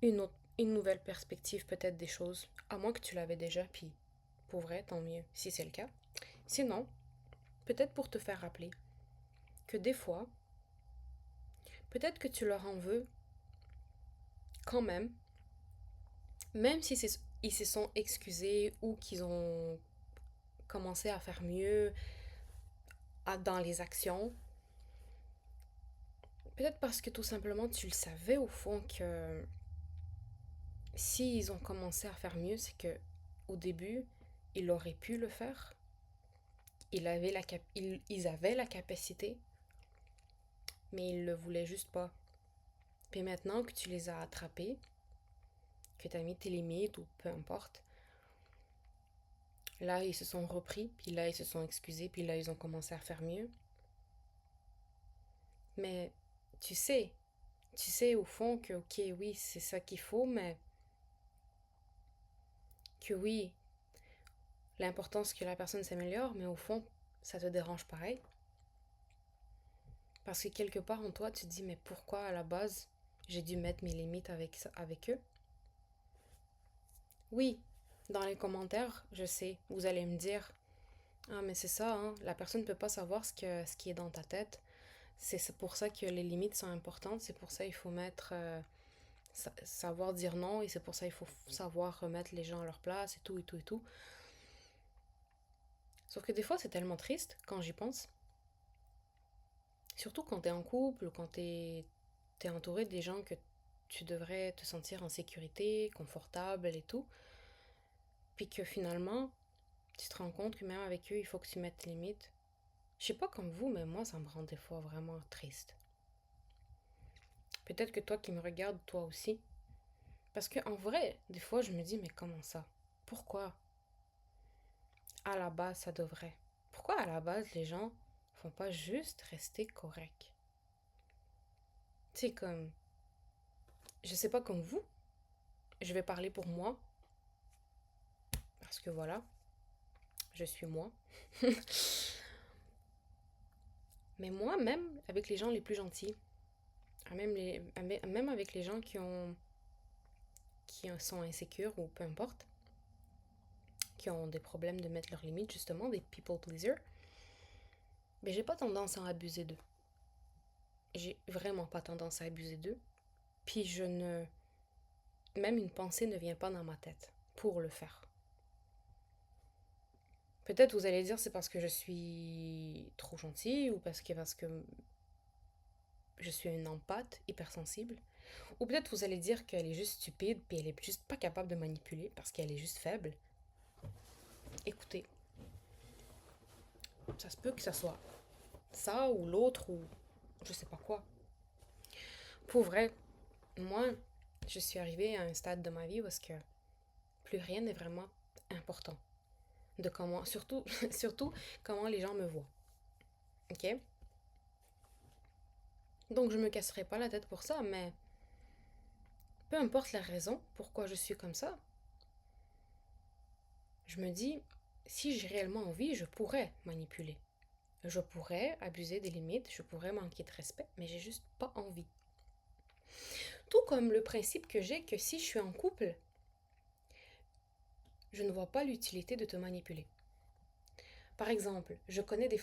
une nouvelle perspective peut-être des choses, à moins que tu l'avais déjà, puis pour vrai, tant mieux si c'est le cas. Sinon, peut-être pour te faire rappeler que des fois, peut-être que tu leur en veux quand même si ils se sont excusés ou qu'ils ont commencé à faire mieux dans les actions. Peut-être parce que tout simplement tu le savais au fond que s'ils ont commencé à faire mieux, c'est que au début, ils auraient pu le faire. Ils avaient la capacité, mais ils le voulaient juste pas. Puis maintenant que tu les as attrapés, que tu as mis tes limites ou peu importe, là ils se sont repris, puis là ils se sont excusés, puis là ils ont commencé à faire mieux. Mais tu sais, tu sais au fond que ok oui c'est ça qu'il faut, mais que oui, l'important c'est que la personne s'améliore, mais au fond ça te dérange pareil. Parce que quelque part en toi tu te dis mais pourquoi à la base j'ai dû mettre mes limites avec eux. Oui, dans les commentaires, je sais, vous allez me dire, ah mais c'est ça, hein, la personne ne peut pas savoir ce qui est dans ta tête. C'est pour ça que les limites sont importantes, c'est pour ça qu'il faut savoir dire non, et c'est pour ça qu'il faut savoir remettre les gens à leur place, et tout, et tout, et tout. Sauf que des fois, c'est tellement triste quand j'y pense. Surtout quand t'es en couple ou quand t'es entouré des gens que tu devrais te sentir en sécurité, confortable et tout. Puis que finalement, tu te rends compte que même avec eux, il faut que tu mettes tes limites. Je sais pas comme vous, mais moi, ça me rend des fois vraiment triste. Peut-être que toi qui me regardes, toi aussi. Parce que en vrai, des fois, je me dis, mais comment ça? Pourquoi? À la base, ça devrait. Pourquoi à la base, les gens font pas juste rester corrects? C'est comme, je sais pas comme vous, je vais parler pour moi, parce que voilà, je suis moi. Mais moi, même avec les gens les plus gentils, même avec les gens qui sont insécures ou peu importe, qui ont des problèmes de mettre leurs limites, justement, des people pleasers, mais j'ai pas tendance à abuser d'eux. J'ai vraiment pas tendance à abuser d'eux. Puis je ne... Même une pensée ne vient pas dans ma tête pour le faire. Peut-être vous allez dire c'est parce que je suis trop gentille ou parce que je suis une empathe hypersensible. Ou peut-être vous allez dire qu'elle est juste stupide puis elle est juste pas capable de manipuler parce qu'elle est juste faible. Écoutez, ça se peut que ça soit ça ou l'autre ou je sais pas quoi. Pour vrai, moi, je suis arrivée à un stade de ma vie où est-ce que plus rien n'est vraiment important. De comment, surtout, surtout comment les gens me voient. Ok? Donc je me casserai pas la tête pour ça, mais peu importe la raison pourquoi je suis comme ça, je me dis, si j'ai réellement envie, je pourrais manipuler. Je pourrais abuser des limites, je pourrais manquer de respect, mais j'ai juste pas envie. Tout comme le principe que j'ai que si je suis en couple, je ne vois pas l'utilité de te manipuler. Par exemple, je connais des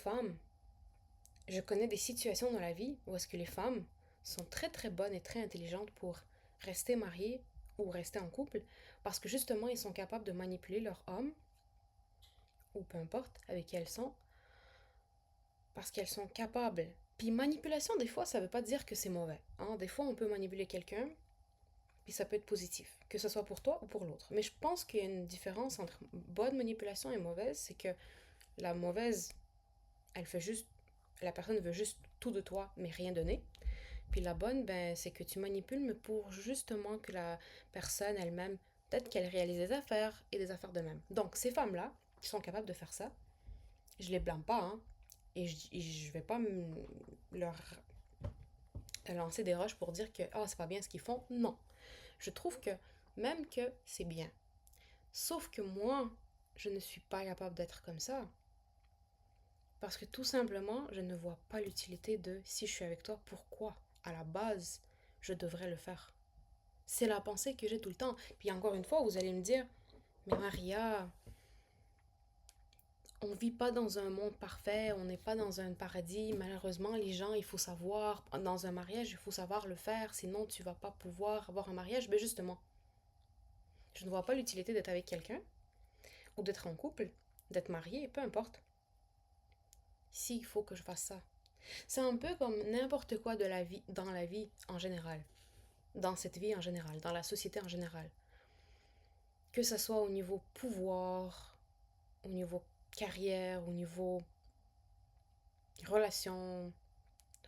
situations dans la vie où est-ce que les femmes sont très très bonnes et très intelligentes pour rester mariées ou rester en couple parce que justement ils sont capables de manipuler leur homme ou peu importe avec qui elles sont parce qu'elles sont capables. Puis manipulation des fois ça veut pas dire que c'est mauvais. Hein? Des fois on peut manipuler quelqu'un puis ça peut être positif, que ce soit pour toi ou pour l'autre. Mais je pense qu'il y a une différence entre bonne manipulation et mauvaise, c'est que la mauvaise, elle fait juste, la personne veut juste tout de toi mais rien donner. Puis la bonne, ben, c'est que tu manipules, mais pour justement que la personne elle-même, peut-être qu'elle réalise des affaires et des affaires de même. Donc, ces femmes-là, qui sont capables de faire ça, je les blâme pas, hein. Et je vais pas leur lancer des roches pour dire que ah, c'est pas bien ce qu'ils font. Non. Je trouve que même que c'est bien. Sauf que moi, je ne suis pas capable d'être comme ça. Parce que tout simplement, je ne vois pas l'utilité de si je suis avec toi, pourquoi à la base je devrais le faire. C'est la pensée que j'ai tout le temps. Puis encore une fois, vous allez me dire, mais Maria, on vit pas dans un monde parfait, on n'est pas dans un paradis. Malheureusement, les gens, il faut savoir, dans un mariage, il faut savoir le faire, sinon tu vas pas pouvoir avoir un mariage. Mais justement, je ne vois pas l'utilité d'être avec quelqu'un, ou d'être en couple, d'être marié, peu importe, s'il faut que je fasse ça. C'est un peu comme n'importe quoi de la vie, dans la vie en général, dans cette vie en général, dans la société en général. Que ce soit au niveau pouvoir, au niveau carrière, au niveau relation,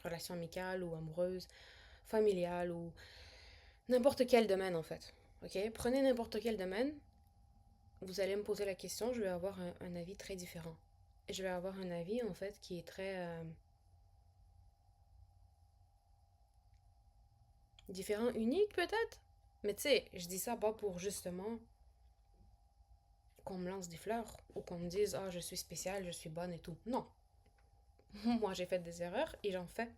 relation amicale ou amoureuse, familiale ou n'importe quel domaine en fait. Ok? Prenez n'importe quel domaine, vous allez me poser la question, je vais avoir un avis très différent. Et je vais avoir un avis en fait qui est très différent, unique peut-être. Mais tu sais, je dis ça pas pour justement qu'on me lance des fleurs ou qu'on me dise ah je suis spéciale, je suis bonne et tout. Non. Moi j'ai fait des erreurs et j'en fais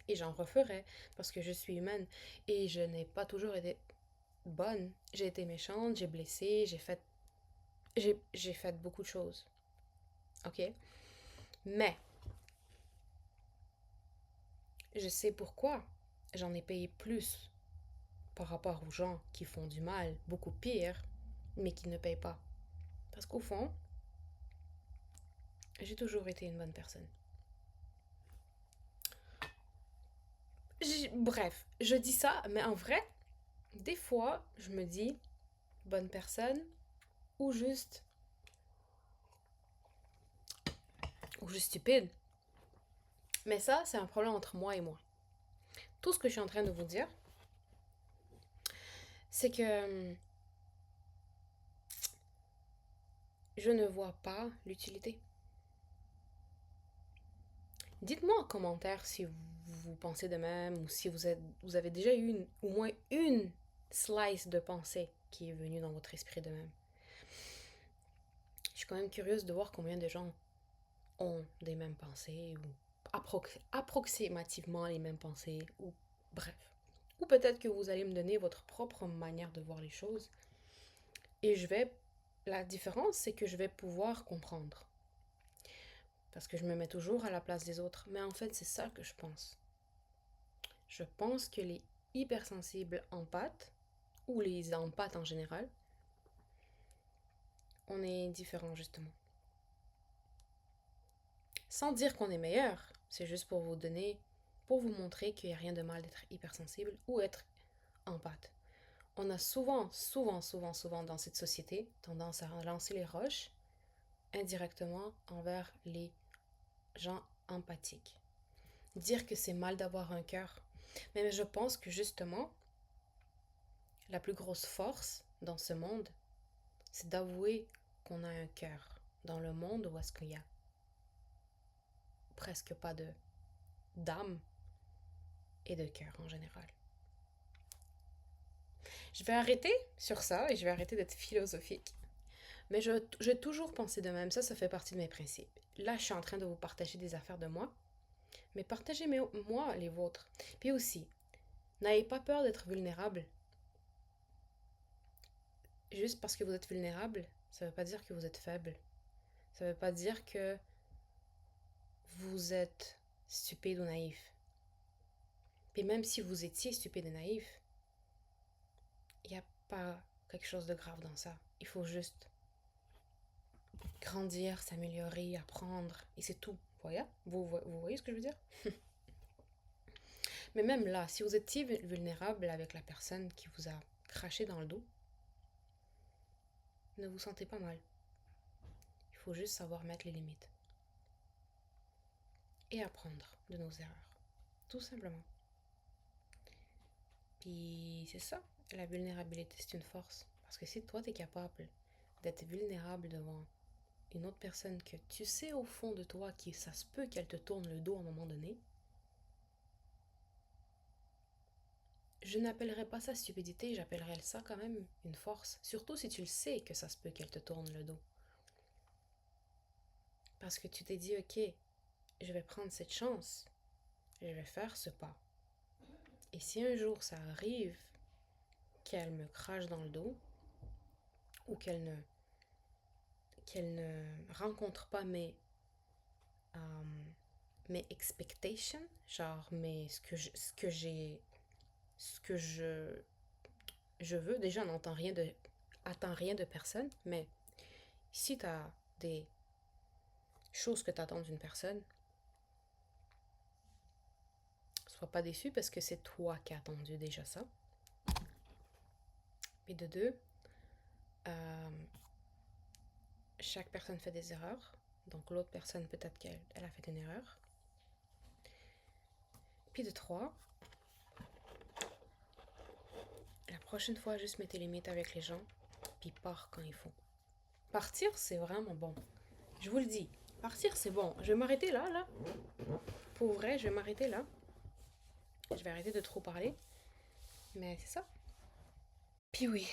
et j'en referai parce que je suis humaine et je n'ai pas toujours été bonne. J'ai été méchante, j'ai blessé, j'ai fait beaucoup de choses. OK? Mais je sais pourquoi j'en ai payé plus par rapport aux gens qui font du mal, beaucoup pire, mais qui ne payent pas. Parce qu'au fond, j'ai toujours été une bonne personne. Bref, je dis ça, mais en vrai, des fois, je me dis bonne personne ou juste stupide. Mais ça, c'est un problème entre moi et moi. Tout ce que je suis en train de vous dire, c'est que je ne vois pas l'utilité. Dites-moi en commentaire si vous pensez de même ou si vous avez déjà eu au moins une slice de pensée qui est venue dans votre esprit de même. Je suis quand même curieuse de voir combien de gens ont des mêmes pensées ou approximativement les mêmes pensées ou bref. Ou peut-être que vous allez me donner votre propre manière de voir les choses et la différence c'est que je vais pouvoir comprendre. Parce que je me mets toujours à la place des autres. Mais en fait, c'est ça que je pense. Je pense que les hypersensibles empathes, ou les empathes en général, on est différents justement. Sans dire qu'on est meilleur, c'est juste pour vous montrer qu'il n'y a rien de mal d'être hypersensible ou être empathe. On a souvent dans cette société tendance à lancer les roches indirectement envers les gens empathiques. Dire que c'est mal d'avoir un cœur. Mais je pense que justement, la plus grosse force dans ce monde, c'est d'avouer qu'on a un cœur. Dans le monde où est-ce qu'il y a presque pas de d'âme et de cœur en général. Je vais arrêter sur ça et je vais arrêter d'être philosophique. Mais j'ai toujours pensé de même, ça fait partie de mes principes. Là, je suis en train de vous partager des affaires de moi, mais partagez-moi les vôtres. Puis aussi, n'ayez pas peur d'être vulnérable. Juste parce que vous êtes vulnérable, ça ne veut pas dire que vous êtes faible. Ça ne veut pas dire que vous êtes stupide ou naïf. Puis même si vous étiez stupide et naïf, il n'y a pas quelque chose de grave dans ça. Il faut juste grandir, s'améliorer, apprendre, et c'est tout. Vous voyez ce que je veux dire? Mais même là, si vous étiez vulnérable avec la personne qui vous a craché dans le dos, ne vous sentez pas mal. Il faut juste savoir mettre les limites. Et apprendre de nos erreurs. Tout simplement. Puis c'est ça, la vulnérabilité, c'est une force. Parce que si toi, t'es capable d'être vulnérable devant une autre personne que tu sais au fond de toi que ça se peut qu'elle te tourne le dos à un moment donné, je n'appellerais pas ça stupidité, j'appellerais ça quand même une force. Surtout si tu le sais que ça se peut qu'elle te tourne le dos. Parce que tu t'es dit, ok, je vais prendre cette chance, je vais faire ce pas. Et si un jour ça arrive qu'elle me crache dans le dos ou qu'elle ne rencontre pas mes expectations, genre ce que je veux. Déjà, attends rien de personne, mais si tu as des choses que tu attends d'une personne, sois pas déçu parce que c'est toi qui as attendu déjà ça. Et de deux, euh, chaque personne fait des erreurs. Donc l'autre personne, peut-être qu'elle a fait une erreur. Puis de trois, la prochaine fois, juste mets tes limites avec les gens, puis pars quand il faut. Partir, c'est vraiment bon. Je vous le dis, partir, c'est bon. Je vais m'arrêter là. Pour vrai, je vais m'arrêter là. Je vais arrêter de trop parler. Mais c'est ça. Puis oui,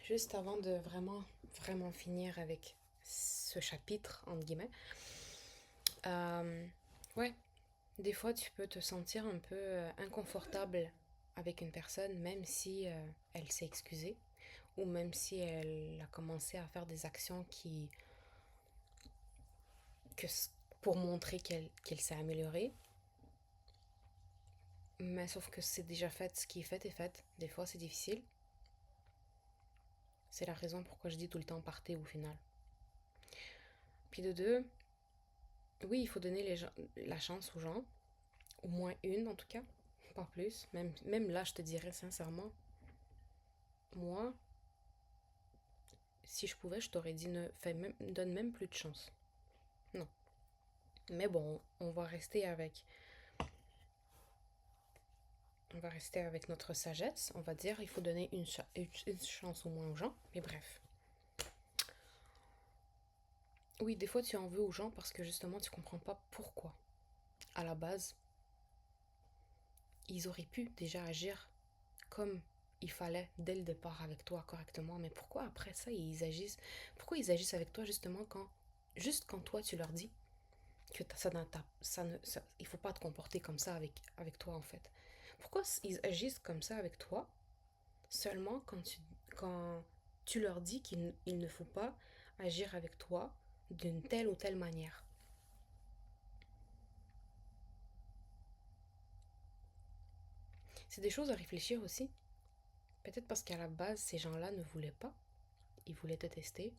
juste avant de vraiment, vraiment finir avec ce chapitre, entre guillemets, ouais, des fois tu peux te sentir un peu inconfortable avec une personne, même si elle s'est excusée, ou même si elle a commencé à faire des actions que, pour montrer qu'elle s'est améliorée. Mais sauf que c'est déjà fait, ce qui est fait est fait. Des fois c'est difficile. C'est la raison pourquoi je dis tout le temps partez au final. Puis de deux, oui, il faut donner la chance aux gens, au moins une en tout cas, pas plus. Même là, je te dirais sincèrement, moi, si je pouvais, je t'aurais dit donne même plus de chance. Non. Mais bon, on va rester avec notre sagesse. On va dire, il faut donner une chance au moins aux gens. Mais bref. Oui, des fois tu en veux aux gens parce que justement tu comprends pas pourquoi. À la base, ils auraient pu déjà agir comme il fallait dès le départ avec toi correctement, mais pourquoi après ça pourquoi ils agissent avec toi justement juste quand toi tu leur dis que il faut pas te comporter comme ça avec toi en fait. Pourquoi ils agissent comme ça avec toi seulement quand tu leur dis qu'il ne faut pas agir avec toi d'une telle ou telle manière. C'est des choses à réfléchir aussi. Peut-être parce qu'à la base, ces gens-là ne voulaient pas. Ils voulaient te tester.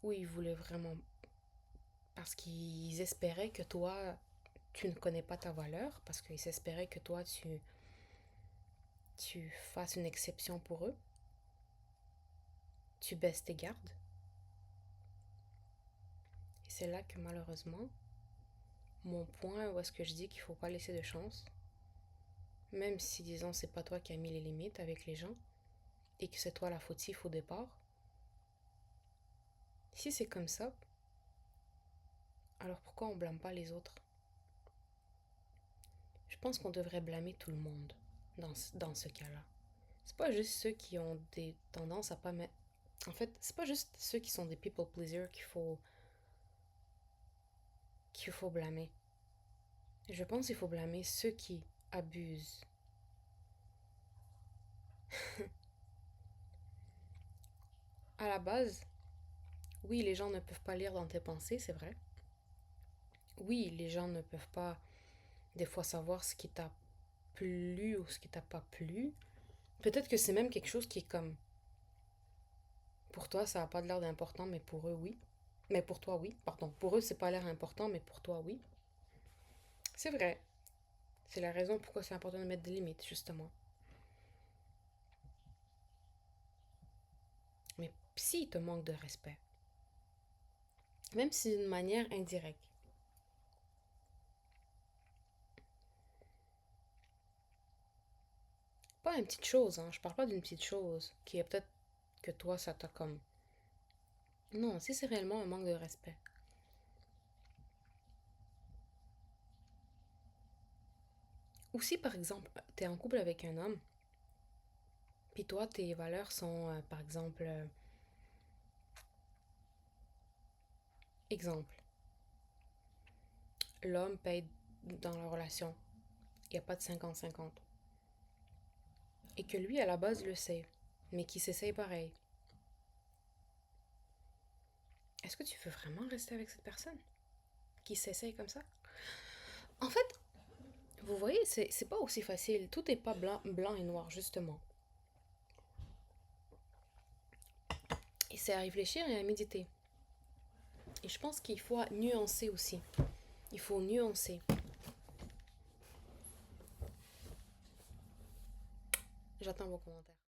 Ou ils voulaient vraiment... Parce qu'ils espéraient que toi, tu ne connais pas ta valeur. Parce qu'ils espéraient que toi, tu fasses une exception pour eux. Tu baisses tes gardes. Et c'est là que malheureusement, mon point où est-ce que je dis qu'il faut pas laisser de chance, même si disons c'est pas toi qui as mis les limites avec les gens et que c'est toi la fautif au départ, si c'est comme ça, alors pourquoi on blâme pas les autres? Je pense qu'on devrait blâmer tout le monde dans ce cas-là. C'est pas juste ceux qui ont des tendances à pas mettre. En fait, c'est pas juste ceux qui sont des people pleasers qu'il faut blâmer. Je pense qu'il faut blâmer ceux qui abusent. À la base, oui, les gens ne peuvent pas lire dans tes pensées, c'est vrai. Oui, les gens ne peuvent pas des fois savoir ce qui t'a plu ou ce qui t'a pas plu. Peut-être que c'est même quelque chose qui est comme pour toi ça a pas de l'air d'important mais pour eux oui. Mais pour toi oui, pardon. Pour eux c'est pas l'air important mais pour toi oui. C'est vrai. C'est la raison pourquoi c'est important de mettre des limites justement. Mais s'ils te manquent de respect, même si d'une manière indirecte, pas une petite chose, hein, je parle pas d'une petite chose qui est peut-être que toi ça t'a comme... Non, si c'est réellement un manque de respect. Ou si par exemple, t'es en couple avec un homme, puis toi tes valeurs sont par exemple... exemple, l'homme paye dans la relation. Il n'y a pas de 50-50. et que lui, à la base, le sait, mais qui s'essaye pareil, est-ce que tu veux vraiment rester avec cette personne qui s'essaye comme ça? En fait, vous voyez, c'est pas aussi facile. Tout n'est pas blanc et noir, justement. Et c'est à réfléchir et à méditer. Et je pense qu'il faut nuancer aussi. Il faut nuancer. J'attends vos commentaires.